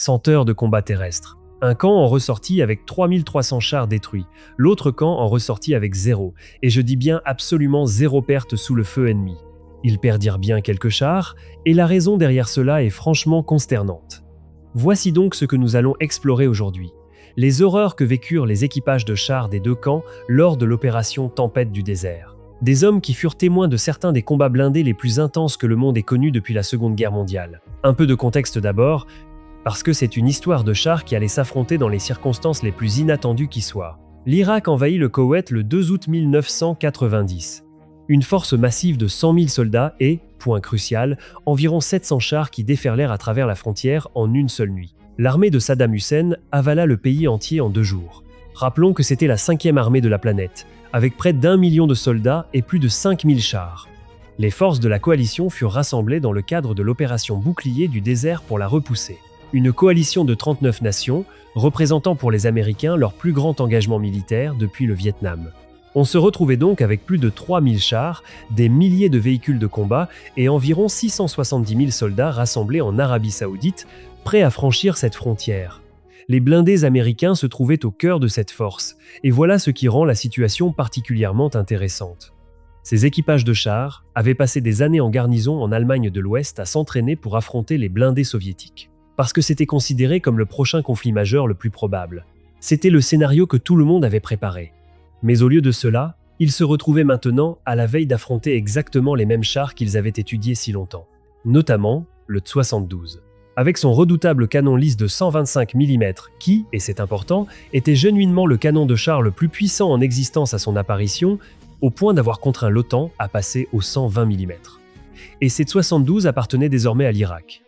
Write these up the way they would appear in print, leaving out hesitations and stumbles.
100 heures de combat terrestre. Un camp en ressortit avec 3300 chars détruits, l'autre camp en ressortit avec 0, et je dis bien absolument 0 perte sous le feu ennemi. Ils perdirent bien quelques chars, et la raison derrière cela est franchement consternante. Voici donc ce que nous allons explorer aujourd'hui. Les horreurs que vécurent les équipages de chars des deux camps lors de l'opération Tempête du désert. Des hommes qui furent témoins de certains des combats blindés les plus intenses que le monde ait connus depuis la Seconde Guerre mondiale. Un peu de contexte d'abord, parce que c'est une histoire de chars qui allait s'affronter dans les circonstances les plus inattendues qui soient. L'Irak envahit le Koweït le 2 août 1990. Une force massive de 100 000 soldats et, point crucial, environ 700 chars qui déferlèrent à travers la frontière en une seule nuit. L'armée de Saddam Hussein avala le pays entier en 2 jours. Rappelons que c'était la 5e armée de la planète, avec près d'1 million de soldats et plus de 5000 chars. Les forces de la coalition furent rassemblées dans le cadre de l'opération Bouclier du désert pour la repousser. Une coalition de 39 nations, représentant pour les Américains leur plus grand engagement militaire depuis le Vietnam. On se retrouvait donc avec plus de 3000 chars, des milliers de véhicules de combat et environ 670 000 soldats rassemblés en Arabie Saoudite, prêts à franchir cette frontière. Les blindés américains se trouvaient au cœur de cette force, et voilà ce qui rend la situation particulièrement intéressante. Ces équipages de chars avaient passé des années en garnison en Allemagne de l'Ouest à s'entraîner pour affronter les blindés soviétiques. Parce que c'était considéré comme le prochain conflit majeur le plus probable. C'était le scénario que tout le monde avait préparé. Mais au lieu de cela, ils se retrouvaient maintenant à la veille d'affronter exactement les mêmes chars qu'ils avaient étudiés si longtemps. Notamment le T-72. Avec son redoutable canon lisse de 125 mm qui, et c'est important, était genuinement le canon de char le plus puissant en existence à son apparition, au point d'avoir contraint l'OTAN à passer aux 120 mm. Et ces T-72 appartenaient désormais à l'Irak.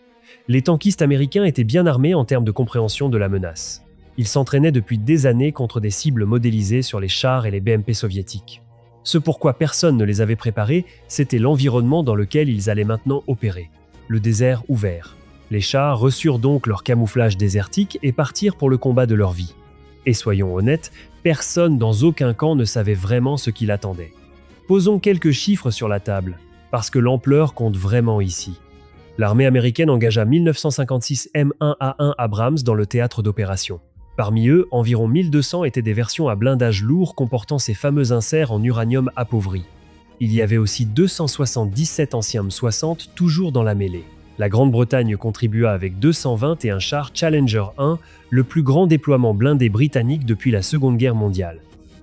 Les tankistes américains étaient bien armés en termes de compréhension de la menace. Ils s'entraînaient depuis des années contre des cibles modélisées sur les chars et les BMP soviétiques. Ce pourquoi personne ne les avait préparés, c'était l'environnement dans lequel ils allaient maintenant opérer. Le désert ouvert. Les chars reçurent donc leur camouflage désertique et partirent pour le combat de leur vie. Et soyons honnêtes, personne dans aucun camp ne savait vraiment ce qui l'attendait. Posons quelques chiffres sur la table, parce que l'ampleur compte vraiment ici. L'armée américaine engagea 1956 M1A1 Abrams dans le théâtre d'opération. Parmi eux, environ 1200 étaient des versions à blindage lourd comportant ces fameux inserts en uranium appauvri. Il y avait aussi 277 anciens M60 toujours dans la mêlée. La Grande-Bretagne contribua avec 221 chars Challenger 1, le plus grand déploiement blindé britannique depuis la Seconde Guerre mondiale.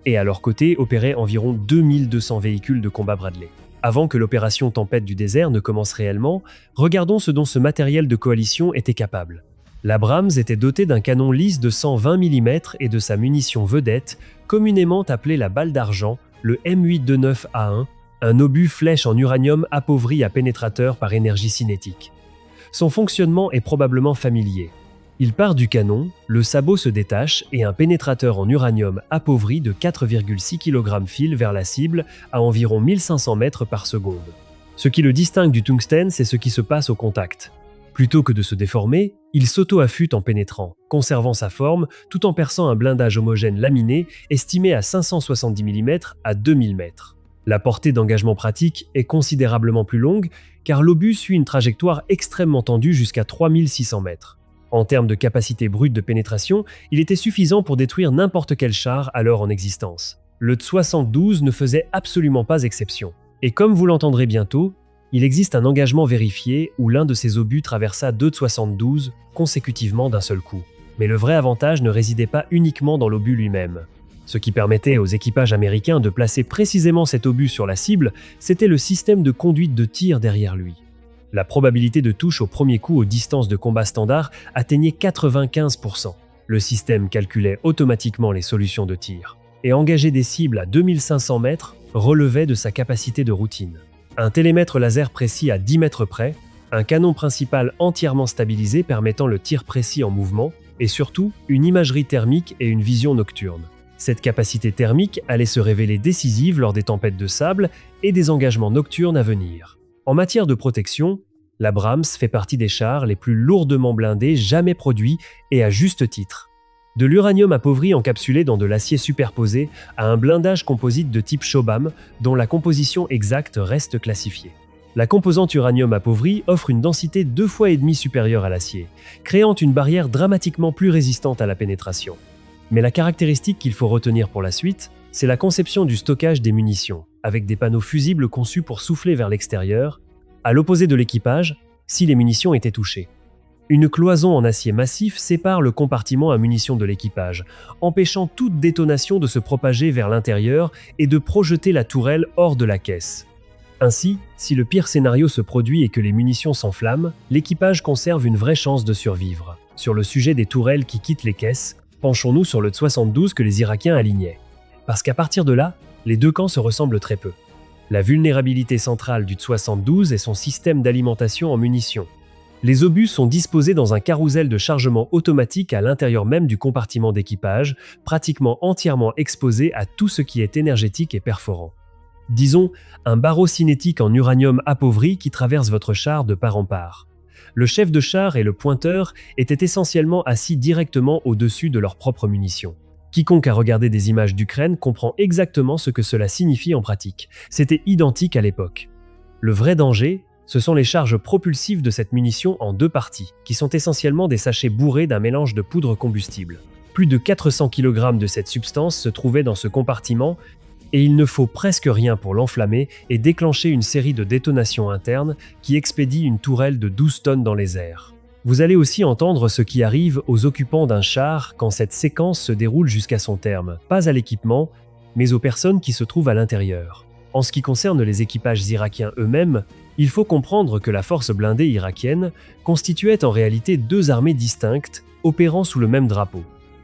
Et à leur côté opéraient environ 2200 véhicules de combat Bradley. Avant que l'opération Tempête du désert ne commence réellement, regardons ce dont ce matériel de coalition était capable. L'Abrams était doté d'un canon lisse de 120 mm et de sa munition vedette, communément appelée la balle d'argent, le M829A1, un obus flèche en uranium appauvri à pénétrateur par énergie cinétique. Son fonctionnement est probablement familier. Il part du canon, le sabot se détache et un pénétrateur en uranium appauvri de 4,6 kg file vers la cible à environ 1500 mètres par seconde. Ce qui le distingue du tungstène, c'est ce qui se passe au contact. Plutôt que de se déformer, il s'auto-affûte en pénétrant, conservant sa forme tout en perçant un blindage homogène laminé estimé à 570 mm à 2000 mètres. La portée d'engagement pratique est considérablement plus longue car l'obus suit une trajectoire extrêmement tendue jusqu'à 3600 mètres. En termes de capacité brute de pénétration, il était suffisant pour détruire n'importe quel char alors en existence. Le T-72 ne faisait absolument pas exception. Et comme vous l'entendrez bientôt, il existe un engagement vérifié où l'un de ces obus traversa 2 T-72 consécutivement d'un seul coup. Mais le vrai avantage ne résidait pas uniquement dans l'obus lui-même. Ce qui permettait aux équipages américains de placer précisément cet obus sur la cible, c'était le système de conduite de tir derrière lui. La probabilité de touche au premier coup aux distances de combat standard atteignait 95%. Le système calculait automatiquement les solutions de tir. Et engager des cibles à 2500 mètres relevait de sa capacité de routine. Un télémètre laser précis à 10 mètres près, un canon principal entièrement stabilisé permettant le tir précis en mouvement, et surtout une imagerie thermique et une vision nocturne. Cette capacité thermique allait se révéler décisive lors des tempêtes de sable et des engagements nocturnes à venir. En matière de protection, l'Abrams fait partie des chars les plus lourdement blindés jamais produits et à juste titre. De l'uranium appauvri encapsulé dans de l'acier superposé à un blindage composite de type Shobham dont la composition exacte reste classifiée. La composante uranium appauvri offre une densité 2,5 fois supérieure à l'acier, créant une barrière dramatiquement plus résistante à la pénétration. Mais la caractéristique qu'il faut retenir pour la suite, c'est la conception du stockage des munitions, avec des panneaux fusibles conçus pour souffler vers l'extérieur, à l'opposé de l'équipage, si les munitions étaient touchées. Une cloison en acier massif sépare le compartiment à munitions de l'équipage, empêchant toute détonation de se propager vers l'intérieur et de projeter la tourelle hors de la caisse. Ainsi, si le pire scénario se produit et que les munitions s'enflamment, l'équipage conserve une vraie chance de survivre. Sur le sujet des tourelles qui quittent les caisses, penchons-nous sur le 72 que les Irakiens alignaient. Parce qu'à partir de là, les deux camps se ressemblent très peu. La vulnérabilité centrale du 72 est son système d'alimentation en munitions. Les obus sont disposés dans un carrousel de chargement automatique à l'intérieur même du compartiment d'équipage, pratiquement entièrement exposé à tout ce qui est énergétique et perforant. Disons, un barreau cinétique en uranium appauvri qui traverse votre char de part en part. Le chef de char et le pointeur étaient essentiellement assis directement au-dessus de leurs propres munitions. Quiconque a regardé des images d'Ukraine comprend exactement ce que cela signifie en pratique. C'était identique à l'époque. Le vrai danger, ce sont les charges propulsives de cette munition en deux parties, qui sont essentiellement des sachets bourrés d'un mélange de poudre combustible. Plus de 400 kg de cette substance se trouvaient dans ce compartiment, et il ne faut presque rien pour l'enflammer et déclencher une série de détonations internes qui expédient une tourelle de 12 tonnes dans les airs. Vous allez aussi entendre ce qui arrive aux occupants d'un char quand cette séquence se déroule jusqu'à son terme, pas à l'équipement, mais aux personnes qui se trouvent à l'intérieur. En ce qui concerne les équipages irakiens eux-mêmes, il faut comprendre que la force blindée irakienne constituait en réalité deux armées distinctes, opérant sous le même drapeau.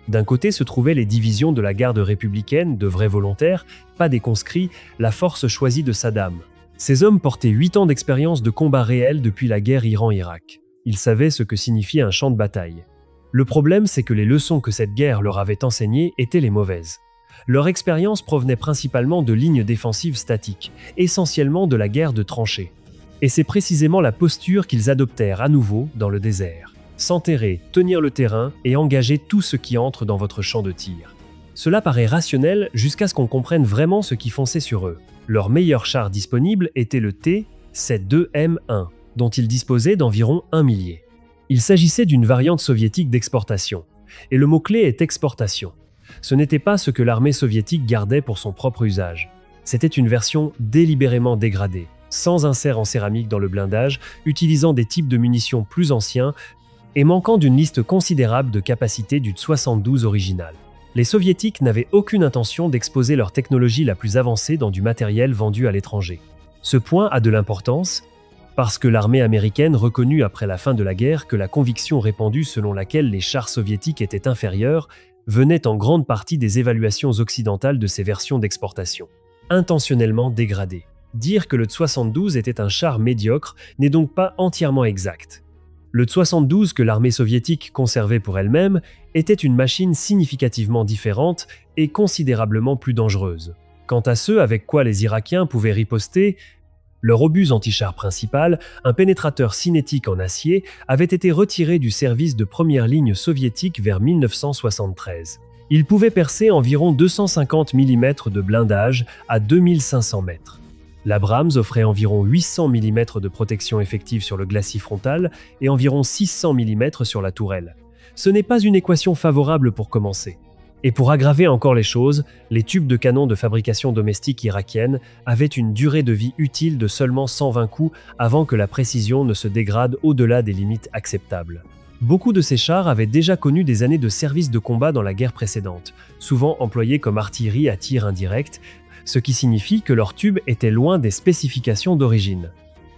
D'un côté se trouvaient les divisions de la garde républicaine, de vrais volontaires, pas des conscrits, la force choisie de Saddam. Ces hommes portaient 8 ans d'expérience de combat réel depuis la guerre Iran-Irak. Ils savaient ce que signifiait un champ de bataille. Le problème, c'est que les leçons que cette guerre leur avait enseignées étaient les mauvaises. Leur expérience provenait principalement de lignes défensives statiques, essentiellement de la guerre de tranchées. Et c'est précisément la posture qu'ils adoptèrent à nouveau dans le désert. S'enterrer, tenir le terrain et engager tout ce qui entre dans votre champ de tir. Cela paraît rationnel jusqu'à ce qu'on comprenne vraiment ce qui fonçait sur eux. Leur meilleur char disponible était le T-72M1, dont ils disposaient d'environ 1 millier. Il s'agissait d'une variante soviétique d'exportation. Et le mot-clé est exportation. Ce n'était pas ce que l'armée soviétique gardait pour son propre usage. C'était une version délibérément dégradée, sans insert en céramique dans le blindage, utilisant des types de munitions plus anciens et manquant d'une liste considérable de capacités du 72 original. Les soviétiques n'avaient aucune intention d'exposer leur technologie la plus avancée dans du matériel vendu à l'étranger. Ce point a de l'importance parce que l'armée américaine reconnut après la fin de la guerre que la conviction répandue selon laquelle les chars soviétiques étaient inférieurs venait en grande partie des évaluations occidentales de ces versions d'exportation. Intentionnellement dégradées. Dire que le T-72 était un char médiocre n'est donc pas entièrement exact. Le T-72 que l'armée soviétique conservait pour elle-même était une machine significativement différente et considérablement plus dangereuse. Quant à ceux avec quoi les Irakiens pouvaient riposter, leur obus anti-char principal, un pénétrateur cinétique en acier, avait été retiré du service de première ligne soviétique vers 1973. Il pouvait percer environ 250 mm de blindage à 2500 mètres. L'Abrams offrait environ 800 mm de protection effective sur le glacis frontal et environ 600 mm sur la tourelle. Ce n'est pas une équation favorable pour commencer. Et pour aggraver encore les choses, les tubes de canon de fabrication domestique irakienne avaient une durée de vie utile de seulement 120 coups avant que la précision ne se dégrade au-delà des limites acceptables. Beaucoup de ces chars avaient déjà connu des années de service de combat dans la guerre précédente, souvent employés comme artillerie à tir indirect, ce qui signifie que leurs tubes étaient loin des spécifications d'origine.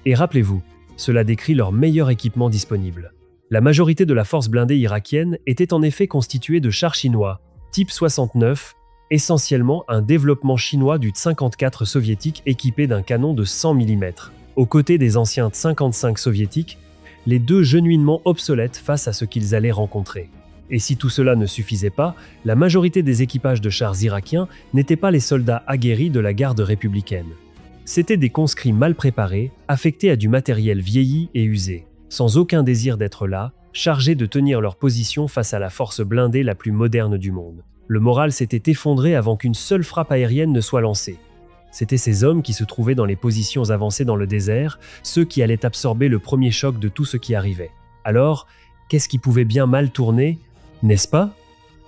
Et rappelez-vous, cela décrit leur meilleur équipement disponible. La majorité de la force blindée irakienne était en effet constituée de chars chinois, type 69, essentiellement un développement chinois du T-54 soviétique équipé d'un canon de 100 mm. Aux côtés des anciens T-55 soviétiques, les deux genuinement obsolètes face à ce qu'ils allaient rencontrer. Et si tout cela ne suffisait pas, la majorité des équipages de chars irakiens n'étaient pas les soldats aguerris de la garde républicaine. C'étaient des conscrits mal préparés, affectés à du matériel vieilli et usé, sans aucun désir d'être là, chargés de tenir leur position face à la force blindée la plus moderne du monde. Le moral s'était effondré avant qu'une seule frappe aérienne ne soit lancée. C'étaient ces hommes qui se trouvaient dans les positions avancées dans le désert, ceux qui allaient absorber le premier choc de tout ce qui arrivait. Alors, qu'est-ce qui pouvait bien mal tourner, n'est-ce pas?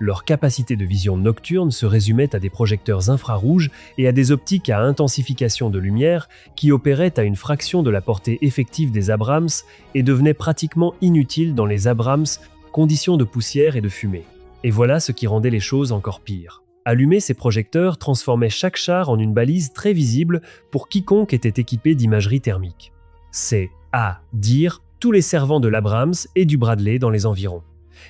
Leur capacité de vision nocturne se résumait à des projecteurs infrarouges et à des optiques à intensification de lumière qui opéraient à une fraction de la portée effective des Abrams et devenaient pratiquement inutiles dans les Abrams, conditions de poussière et de fumée. Et voilà ce qui rendait les choses encore pires. Allumer ces projecteurs transformait chaque char en une balise très visible pour quiconque était équipé d'imagerie thermique. C'est, à dire, tous les servants de l'Abrams et du Bradley dans les environs.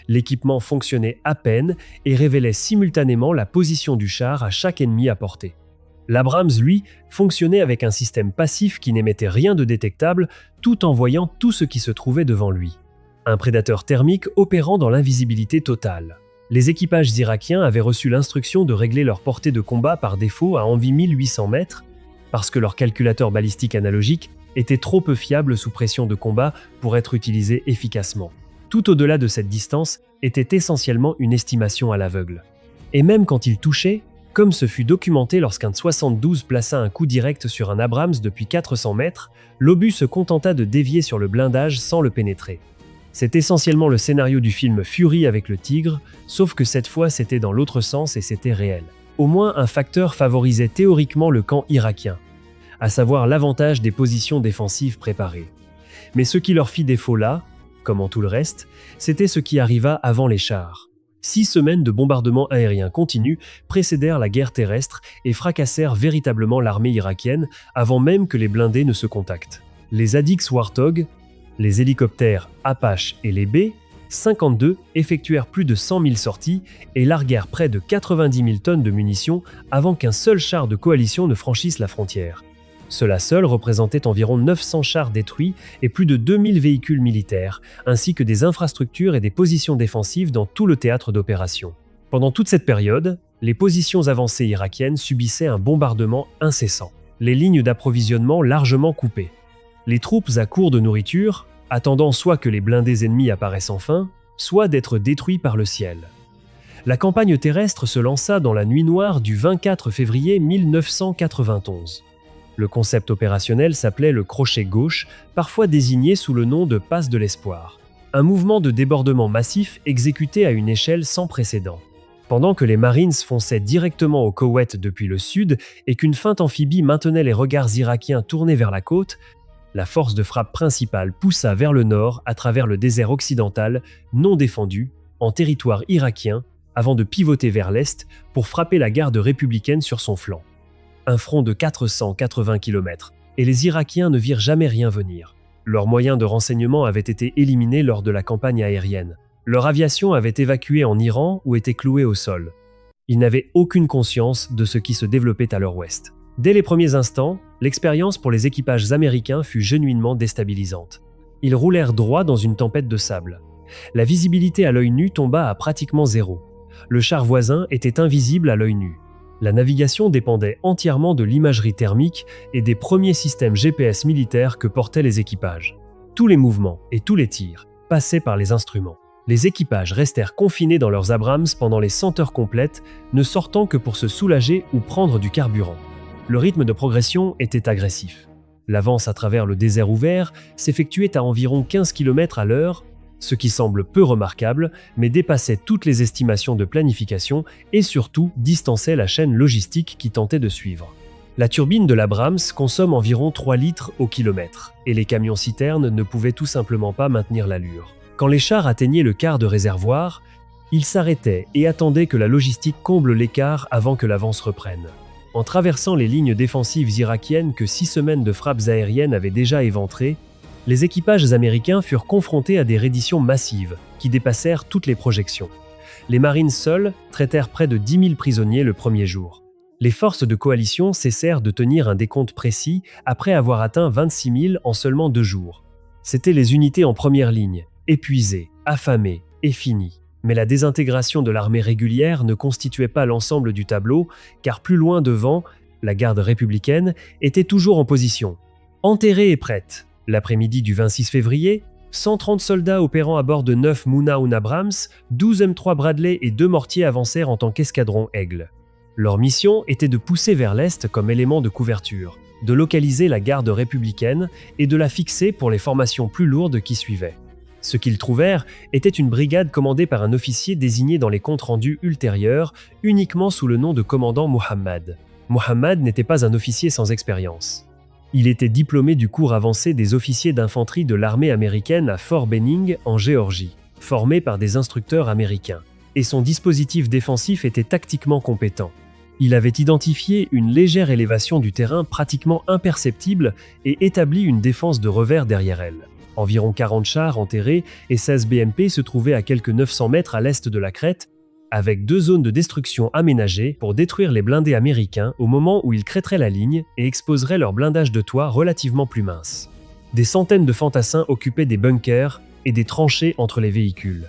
L'équipement fonctionnait à peine et révélait simultanément la position du char à chaque ennemi à portée. L'Abrams, lui, fonctionnait avec un système passif qui n'émettait rien de détectable tout en voyant tout ce qui se trouvait devant lui. Un prédateur thermique opérant dans l'invisibilité totale. Les équipages irakiens avaient reçu l'instruction de régler leur portée de combat par défaut à environ 1800 mètres parce que leur calculateur balistique analogique était trop peu fiable sous pression de combat pour être utilisé efficacement. Tout au-delà de cette distance était essentiellement une estimation à l'aveugle. Et même quand il touchait, comme ce fut documenté lorsqu'un 72 plaça un coup direct sur un Abrams depuis 400 mètres, l'obus se contenta de dévier sur le blindage sans le pénétrer. C'est essentiellement le scénario du film Fury avec le tigre, sauf que cette fois c'était dans l'autre sens et c'était réel. Au moins un facteur favorisait théoriquement le camp irakien, à savoir l'avantage des positions défensives préparées. Mais ce qui leur fit défaut là, comme en tout le reste, c'était ce qui arriva avant les chars. 6 semaines de bombardements aériens continus précédèrent la guerre terrestre et fracassèrent véritablement l'armée irakienne avant même que les blindés ne se contactent. Les Addix Warthog, les hélicoptères Apache et les B-52 effectuèrent plus de 100 000 sorties et larguèrent près de 90 000 tonnes de munitions avant qu'un seul char de coalition ne franchisse la frontière. Cela seul représentait environ 900 chars détruits et plus de 2000 véhicules militaires, ainsi que des infrastructures et des positions défensives dans tout le théâtre d'opération. Pendant toute cette période, les positions avancées irakiennes subissaient un bombardement incessant, les lignes d'approvisionnement largement coupées. Les troupes à court de nourriture, attendant soit que les blindés ennemis apparaissent enfin, soit d'être détruits par le ciel. La campagne terrestre se lança dans la nuit noire du 24 février 1991. Le concept opérationnel s'appelait le crochet gauche, parfois désigné sous le nom de passe de l'espoir. Un mouvement de débordement massif exécuté à une échelle sans précédent. Pendant que les Marines fonçaient directement au Koweït depuis le sud et qu'une feinte amphibie maintenait les regards irakiens tournés vers la côte, la force de frappe principale poussa vers le nord à travers le désert occidental, non défendu, en territoire irakien, avant de pivoter vers l'est pour frapper la garde républicaine sur son flanc. Un front de 480 km, et les Irakiens ne virent jamais rien venir. Leurs moyens de renseignement avaient été éliminés lors de la campagne aérienne. Leur aviation avait évacué en Iran ou était clouée au sol. Ils n'avaient aucune conscience de ce qui se développait à leur ouest. Dès les premiers instants, l'expérience pour les équipages américains fut genuinement déstabilisante. Ils roulèrent droit dans une tempête de sable. La visibilité à l'œil nu tomba à pratiquement zéro. Le char voisin était invisible à l'œil nu. La navigation dépendait entièrement de l'imagerie thermique et des premiers systèmes GPS militaires que portaient les équipages. Tous les mouvements et tous les tirs passaient par les instruments. Les équipages restèrent confinés dans leurs Abrams pendant les 100 heures complètes, ne sortant que pour se soulager ou prendre du carburant. Le rythme de progression était agressif. L'avance à travers le désert ouvert s'effectuait à environ 15 km à l'heure, ce qui semble peu remarquable, mais dépassait toutes les estimations de planification et surtout distançait la chaîne logistique qui tentait de suivre. La turbine de l'Abrams consomme environ 3 litres au kilomètre, et les camions-citernes ne pouvaient tout simplement pas maintenir l'allure. Quand les chars atteignaient le quart de réservoir, ils s'arrêtaient et attendaient que la logistique comble l'écart avant que l'avance reprenne. En traversant les lignes défensives irakiennes que 6 semaines de frappes aériennes avaient déjà éventrées, les équipages américains furent confrontés à des redditions massives qui dépassèrent toutes les projections. Les Marines seuls traitèrent près de 10 000 prisonniers le premier jour. Les forces de coalition cessèrent de tenir un décompte précis après avoir atteint 26 000 en seulement 2 jours. C'étaient les unités en première ligne, épuisées, affamées et finies. Mais la désintégration de l'armée régulière ne constituait pas l'ensemble du tableau, car plus loin devant, la garde républicaine était toujours en position, enterrée et prête. L'après-midi du 26 février, 130 soldats opérant à bord de 9 Mouna Abrams, 12 M3 Bradley et 2 mortiers avancèrent en tant qu'escadron Aigle. Leur mission était de pousser vers l'est comme élément de couverture, de localiser la garde républicaine et de la fixer pour les formations plus lourdes qui suivaient. Ce qu'ils trouvèrent était une brigade commandée par un officier désigné dans les comptes rendus ultérieurs uniquement sous le nom de commandant Muhammad. Muhammad n'était pas un officier sans expérience. Il était diplômé du cours avancé des officiers d'infanterie de l'armée américaine à Fort Benning en Géorgie, formé par des instructeurs américains, et son dispositif défensif était tactiquement compétent. Il avait identifié une légère élévation du terrain pratiquement imperceptible et établi une défense de revers derrière elle. Environ 40 chars enterrés et 16 BMP se trouvaient à quelques 900 mètres à l'est de la crête, avec 2 zones de destruction aménagées pour détruire les blindés américains au moment où ils crêteraient la ligne et exposeraient leur blindage de toit relativement plus mince. Des centaines de fantassins occupaient des bunkers et des tranchées entre les véhicules.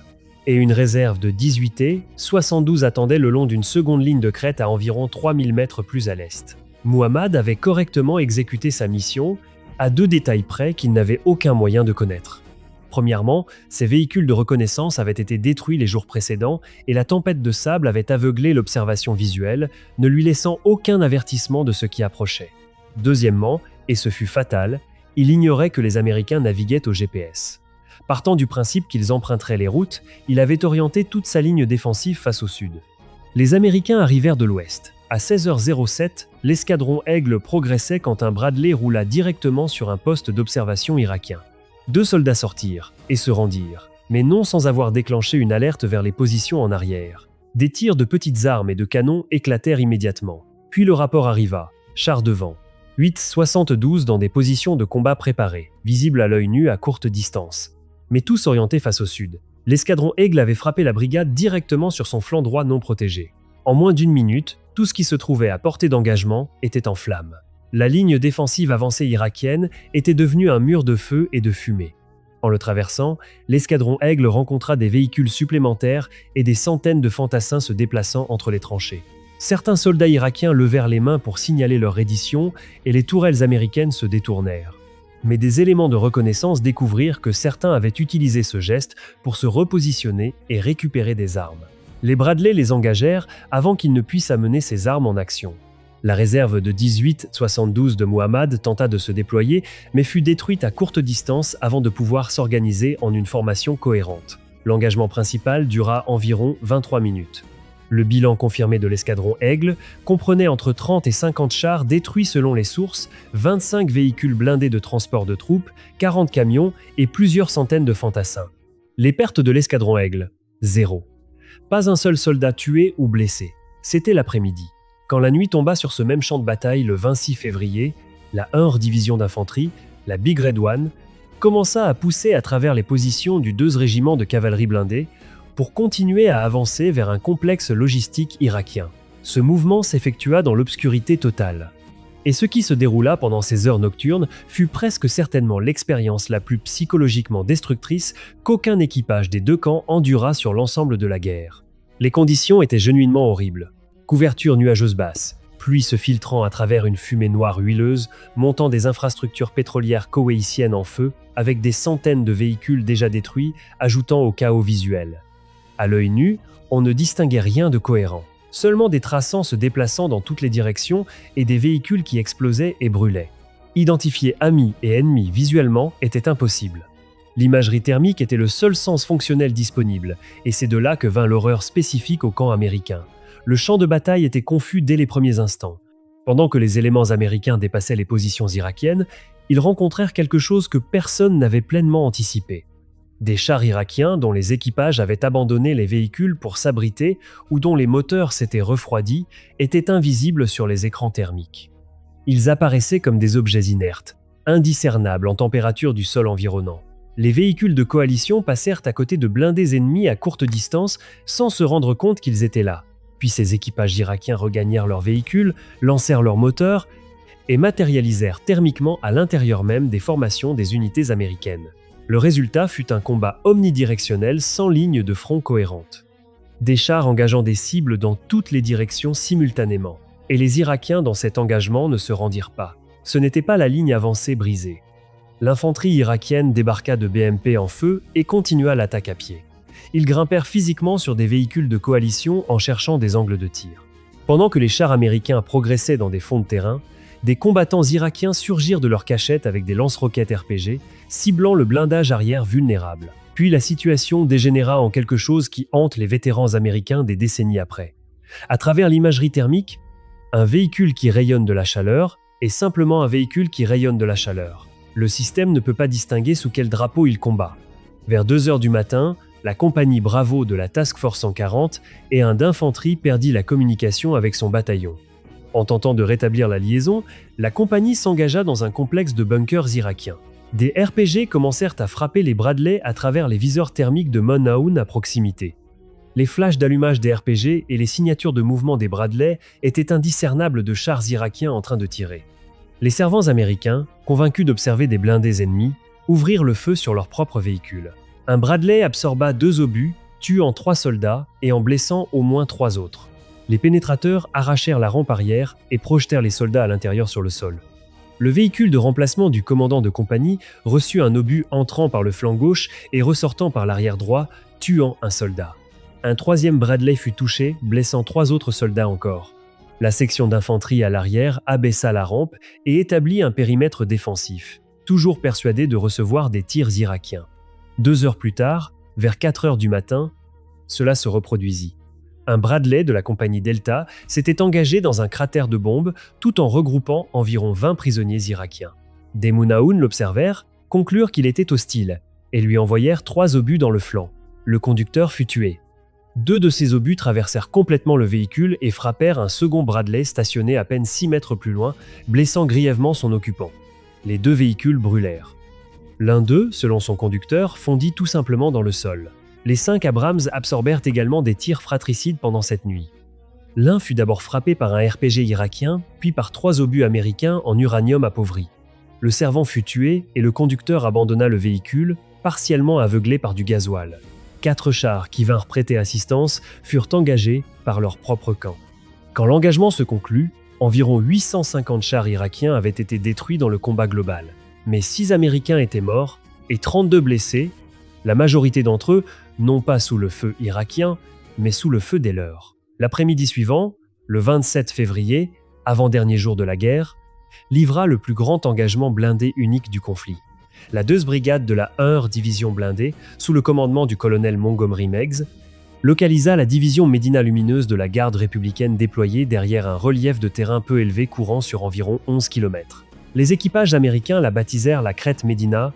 Et une réserve de 18 72 attendait le long d'une seconde ligne de crête à environ 3000 mètres plus à l'est. Muhammad avait correctement exécuté sa mission, à 2 détails près qu'il n'avait aucun moyen de connaître. Premièrement, ses véhicules de reconnaissance avaient été détruits les jours précédents et la tempête de sable avait aveuglé l'observation visuelle, ne lui laissant aucun avertissement de ce qui approchait. Deuxièmement, et ce fut fatal, il ignorait que les Américains naviguaient au GPS. Partant du principe qu'ils emprunteraient les routes, il avait orienté toute sa ligne défensive face au sud. Les Américains arrivèrent de l'ouest. À 16h07, l'escadron Aigle progressait quand un Bradley roula directement sur un poste d'observation irakien. 2 soldats sortirent et se rendirent, mais non sans avoir déclenché une alerte vers les positions en arrière. Des tirs de petites armes et de canons éclatèrent immédiatement. Puis le rapport arriva, char devant. 8,72 dans des positions de combat préparées, visibles à l'œil nu à courte distance. Mais tous orientés face au sud. L'escadron Aigle avait frappé la brigade directement sur son flanc droit non protégé. En moins d'1 minute, tout ce qui se trouvait à portée d'engagement était en flammes. La ligne défensive avancée irakienne était devenue un mur de feu et de fumée. En le traversant, l'escadron Aigle rencontra des véhicules supplémentaires et des centaines de fantassins se déplaçant entre les tranchées. Certains soldats irakiens levèrent les mains pour signaler leur reddition et les tourelles américaines se détournèrent. Mais des éléments de reconnaissance découvrirent que certains avaient utilisé ce geste pour se repositionner et récupérer des armes. Les Bradley les engagèrent avant qu'ils ne puissent amener ces armes en action. La réserve de 18-72 de Muhammad tenta de se déployer, mais fut détruite à courte distance avant de pouvoir s'organiser en une formation cohérente. L'engagement principal dura environ 23 minutes. Le bilan confirmé de l'escadron Aigle comprenait entre 30 et 50 chars détruits selon les sources, 25 véhicules blindés de transport de troupes, 40 camions et plusieurs centaines de fantassins. Les pertes de l'escadron Aigle, 0. Pas un seul soldat tué ou blessé. C'était l'après-midi. Quand la nuit tomba sur ce même champ de bataille le 26 février, la 1e division d'infanterie, la Big Red One, commença à pousser à travers les positions du 2e régiment de cavalerie blindée pour continuer à avancer vers un complexe logistique irakien. Ce mouvement s'effectua dans l'obscurité totale. Et ce qui se déroula pendant ces heures nocturnes fut presque certainement l'expérience la plus psychologiquement destructrice qu'aucun équipage des 2 camps endura sur l'ensemble de la guerre. Les conditions étaient genuinement horribles. Couverture nuageuse basse, pluie se filtrant à travers une fumée noire huileuse, montant des infrastructures pétrolières koweïtiennes en feu, avec des centaines de véhicules déjà détruits, ajoutant au chaos visuel. À l'œil nu, on ne distinguait rien de cohérent. Seulement des traçants se déplaçant dans toutes les directions et des véhicules qui explosaient et brûlaient. Identifier amis et ennemis visuellement était impossible. L'imagerie thermique était le seul sens fonctionnel disponible, et c'est de là que vint l'horreur spécifique au camp américain. Le champ de bataille était confus dès les premiers instants. Pendant que les éléments américains dépassaient les positions irakiennes, ils rencontrèrent quelque chose que personne n'avait pleinement anticipé. Des chars irakiens dont les équipages avaient abandonné les véhicules pour s'abriter ou dont les moteurs s'étaient refroidis étaient invisibles sur les écrans thermiques. Ils apparaissaient comme des objets inertes, indiscernables en température du sol environnant. Les véhicules de coalition passèrent à côté de blindés ennemis à courte distance sans se rendre compte qu'ils étaient là. Puis ces équipages irakiens regagnèrent leurs véhicules, lancèrent leurs moteurs et matérialisèrent thermiquement à l'intérieur même des formations des unités américaines. Le résultat fut un combat omnidirectionnel sans ligne de front cohérente. Des chars engageant des cibles dans toutes les directions simultanément. Et les Irakiens dans cet engagement ne se rendirent pas. Ce n'était pas la ligne avancée brisée. L'infanterie irakienne débarqua de BMP en feu et continua l'attaque à pied. Ils grimpèrent physiquement sur des véhicules de coalition en cherchant des angles de tir. Pendant que les chars américains progressaient dans des fonds de terrain, des combattants irakiens surgirent de leur cachette avec des lance-roquettes RPG, ciblant le blindage arrière vulnérable. Puis la situation dégénéra en quelque chose qui hante les vétérans américains des décennies après. À travers l'imagerie thermique, un véhicule qui rayonne de la chaleur est simplement un véhicule qui rayonne de la chaleur. Le système ne peut pas distinguer sous quel drapeau il combat. Vers 2 heures du matin, la compagnie Bravo de la Task Force 140 et un d'infanterie perdit la communication avec son bataillon. En tentant de rétablir la liaison, la compagnie s'engagea dans un complexe de bunkers irakiens. Des RPG commencèrent à frapper les Bradley à travers les viseurs thermiques de Monaoun à proximité. Les flashs d'allumage des RPG et les signatures de mouvement des Bradley étaient indiscernables de chars irakiens en train de tirer. Les servants américains, convaincus d'observer des blindés ennemis, ouvrirent le feu sur leur propre véhicule. Un Bradley absorba 2 obus, tuant 3 soldats et en blessant au moins 3 autres. Les pénétrateurs arrachèrent la rampe arrière et projetèrent les soldats à l'intérieur sur le sol. Le véhicule de remplacement du commandant de compagnie reçut un obus entrant par le flanc gauche et ressortant par l'arrière droit, tuant un soldat. Un 3e Bradley fut touché, blessant 3 autres soldats encore. La section d'infanterie à l'arrière abaissa la rampe et établit un périmètre défensif, toujours persuadé de recevoir des tirs irakiens. 2 heures plus tard, vers 4 heures du matin, cela se reproduisit. Un Bradley de la compagnie Delta s'était engagé dans un cratère de bombes tout en regroupant environ 20 prisonniers irakiens. Des Monaoun l'observèrent, conclurent qu'il était hostile et lui envoyèrent 3 obus dans le flanc. Le conducteur fut tué. 2 de ces obus traversèrent complètement le véhicule et frappèrent un second Bradley stationné à peine 6 mètres plus loin, blessant grièvement son occupant. Les 2 véhicules brûlèrent. L'un d'eux, selon son conducteur, fondit tout simplement dans le sol. Les 5 Abrams absorbèrent également des tirs fratricides pendant cette nuit. L'un fut d'abord frappé par un RPG irakien, puis par 3 obus américains en uranium appauvri. Le servant fut tué et le conducteur abandonna le véhicule, partiellement aveuglé par du gasoil. 4 chars qui vinrent prêter assistance furent engagés par leur propre camp. Quand l'engagement se conclut, environ 850 chars irakiens avaient été détruits dans le combat global. Mais 6 Américains étaient morts et 32 blessés, la majorité d'entre eux non pas sous le feu irakien, mais sous le feu des leurs. L'après-midi suivant, le 27 février, avant-dernier jour de la guerre, livra le plus grand engagement blindé unique du conflit. La 2e brigade de la 1 division blindée, sous le commandement du colonel Montgomery Meigs, localisa la division Médina Lumineuse de la garde républicaine déployée derrière un relief de terrain peu élevé courant sur environ 11 km. Les équipages américains la baptisèrent la crête Médina.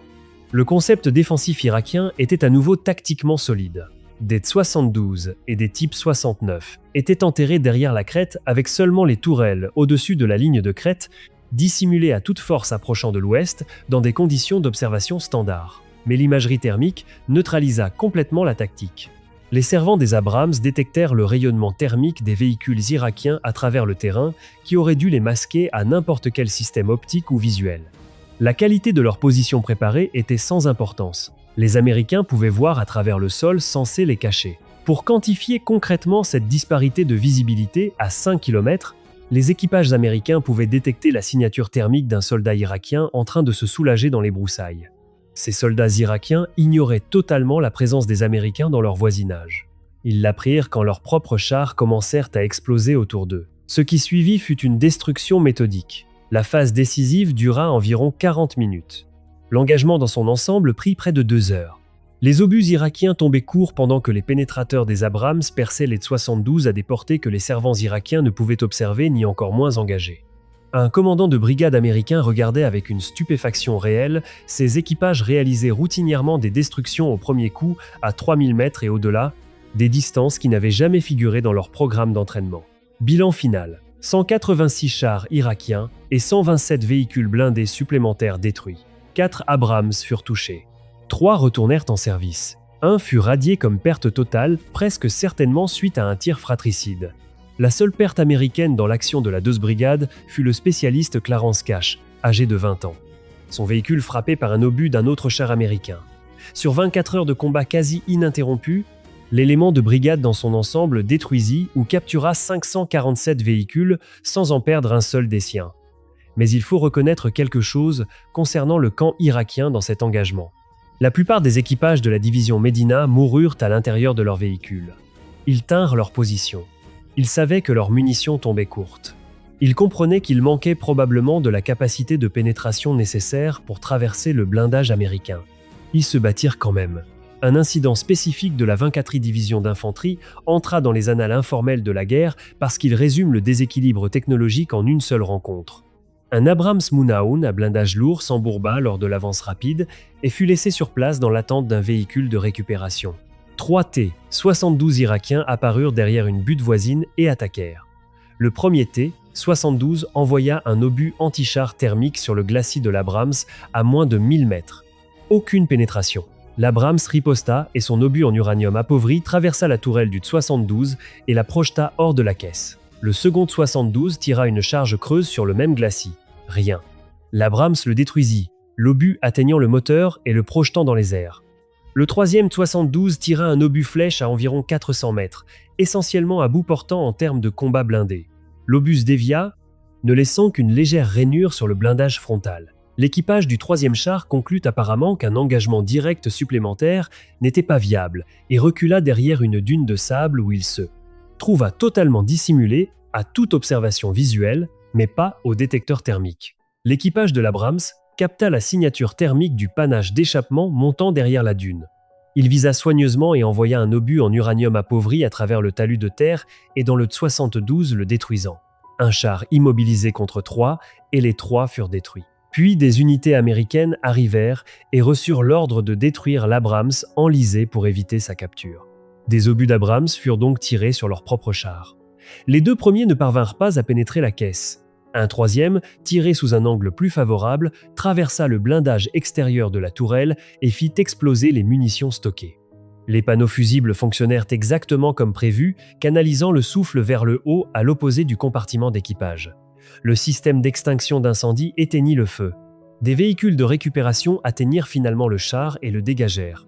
Le concept défensif irakien était à nouveau tactiquement solide. Des T-72 et des types 69 étaient enterrés derrière la crête avec seulement les tourelles au-dessus de la ligne de crête, dissimulées à toute force approchant de l'ouest dans des conditions d'observation standard. Mais l'imagerie thermique neutralisa complètement la tactique. Les servants des Abrams détectèrent le rayonnement thermique des véhicules irakiens à travers le terrain qui aurait dû les masquer à n'importe quel système optique ou visuel. La qualité de leur position préparée était sans importance. Les Américains pouvaient voir à travers le sol censé les cacher. Pour quantifier concrètement cette disparité de visibilité à 5 km, les équipages américains pouvaient détecter la signature thermique d'un soldat irakien en train de se soulager dans les broussailles. Ces soldats irakiens ignoraient totalement la présence des Américains dans leur voisinage. Ils l'apprirent quand leurs propres chars commencèrent à exploser autour d'eux. Ce qui suivit fut une destruction méthodique. La phase décisive dura environ 40 minutes. L'engagement dans son ensemble prit près de 2 heures. Les obus irakiens tombaient courts pendant que les pénétrateurs des Abrams perçaient les T-72 à des portées que les servants irakiens ne pouvaient observer ni encore moins engager. Un commandant de brigade américain regardait avec une stupéfaction réelle ces équipages réaliser routinièrement des destructions au premier coup à 3000 mètres et au-delà, des distances qui n'avaient jamais figuré dans leur programme d'entraînement. Bilan final, 186 chars irakiens et 127 véhicules blindés supplémentaires détruits. 4 Abrams furent touchés. 3 retournèrent en service. Un fut radié comme perte totale, presque certainement suite à un tir fratricide. La seule perte américaine dans l'action de la 2e brigade fut le spécialiste Clarence Cash, âgé de 20 ans. Son véhicule frappé par un obus d'un autre char américain. Sur 24 heures de combat quasi ininterrompus, l'élément de brigade dans son ensemble détruisit ou captura 547 véhicules sans en perdre un seul des siens. Mais il faut reconnaître quelque chose concernant le camp irakien dans cet engagement. La plupart des équipages de la division Médina moururent à l'intérieur de leurs véhicules. Ils tinrent leur position. Ils savaient que leurs munitions tombaient courtes. Ils comprenaient qu'il manquait probablement de la capacité de pénétration nécessaire pour traverser le blindage américain. Ils se battirent quand même. Un incident spécifique de la 24e division d'infanterie entra dans les annales informelles de la guerre parce qu'il résume le déséquilibre technologique en une seule rencontre. Un Abrams Moonhound à blindage lourd s'embourba lors de l'avance rapide et fut laissé sur place dans l'attente d'un véhicule de récupération. 3 T-72 irakiens apparurent derrière une butte voisine et attaquèrent. Le premier T-72 envoya un obus anti-char thermique sur le glacis de l'Abrams à moins de 1000 mètres. Aucune pénétration. L'Abrams riposta et son obus en uranium appauvri traversa la tourelle du T-72 et la projeta hors de la caisse. Le second T-72 tira une charge creuse sur le même glacis. Rien. L'Abrams le détruisit, l'obus atteignant le moteur et le projetant dans les airs. Le troisième T-72 tira un obus flèche à environ 400 mètres, essentiellement à bout portant en termes de combat blindé. L'obus dévia, ne laissant qu'une légère rainure sur le blindage frontal. L'équipage du troisième char conclut apparemment qu'un engagement direct supplémentaire n'était pas viable et recula derrière une dune de sable où il se trouva totalement dissimulé à toute observation visuelle, mais pas au détecteur thermique. L'équipage de l'Abrams capta la signature thermique du panache d'échappement montant derrière la dune. Il visa soigneusement et envoya un obus en uranium appauvri à travers le talus de terre et dans le T-72 le détruisant. Un char immobilisé contre 3 et les 3 furent détruits. Puis des unités américaines arrivèrent et reçurent l'ordre de détruire l'Abrams enlisé pour éviter sa capture. Des obus d'Abrams furent donc tirés sur leur propre char. Les 2 premiers ne parvinrent pas à pénétrer la caisse. Un troisième, tiré sous un angle plus favorable, traversa le blindage extérieur de la tourelle et fit exploser les munitions stockées. Les panneaux fusibles fonctionnèrent exactement comme prévu, canalisant le souffle vers le haut à l'opposé du compartiment d'équipage. Le système d'extinction d'incendie éteignit le feu. Des véhicules de récupération atteignirent finalement le char et le dégagèrent.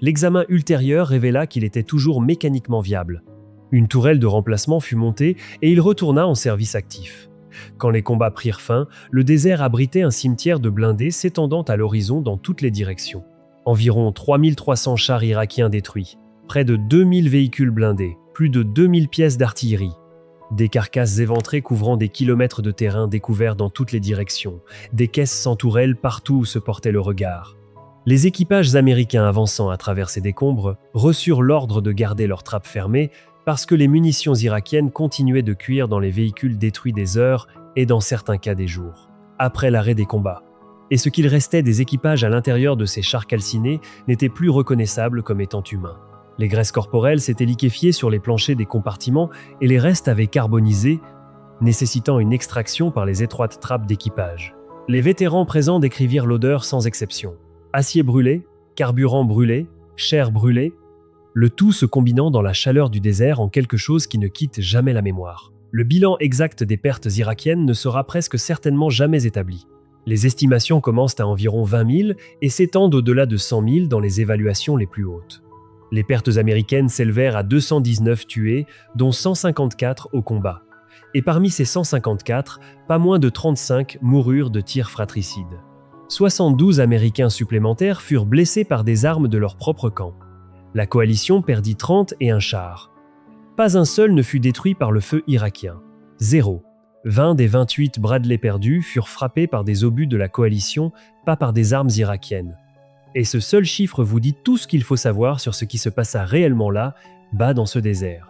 L'examen ultérieur révéla qu'il était toujours mécaniquement viable. Une tourelle de remplacement fut montée et il retourna en service actif. Quand les combats prirent fin, le désert abritait un cimetière de blindés s'étendant à l'horizon dans toutes les directions. Environ 3300 chars irakiens détruits, près de 2000 véhicules blindés, plus de 2000 pièces d'artillerie. Des carcasses éventrées couvrant des kilomètres de terrain découverts dans toutes les directions, des caisses sans tourelles partout où se portait le regard. Les équipages américains avançant à travers ces décombres reçurent l'ordre de garder leurs trappes fermées parce que les munitions irakiennes continuaient de cuire dans les véhicules détruits des heures et dans certains cas des jours, après l'arrêt des combats. Et ce qu'il restait des équipages à l'intérieur de ces chars calcinés n'était plus reconnaissable comme étant humains. Les graisses corporelles s'étaient liquéfiées sur les planchers des compartiments et les restes avaient carbonisé, nécessitant une extraction par les étroites trappes d'équipage. Les vétérans présents décrivirent l'odeur sans exception. Acier brûlé, carburant brûlé, chair brûlée, le tout se combinant dans la chaleur du désert en quelque chose qui ne quitte jamais la mémoire. Le bilan exact des pertes irakiennes ne sera presque certainement jamais établi. Les estimations commencent à environ 20 000 et s'étendent au-delà de 100 000 dans les évaluations les plus hautes. Les pertes américaines s'élevèrent à 219 tués, dont 154 au combat. Et parmi ces 154, pas moins de 35 moururent de tirs fratricides. 72 Américains supplémentaires furent blessés par des armes de leur propre camp. La coalition perdit 31 chars. Pas un seul ne fut détruit par le feu irakien. 0. 20 des 28 Bradley perdus furent frappés par des obus de la coalition, pas par des armes irakiennes. Et ce seul chiffre vous dit tout ce qu'il faut savoir sur ce qui se passa réellement là, bas dans ce désert.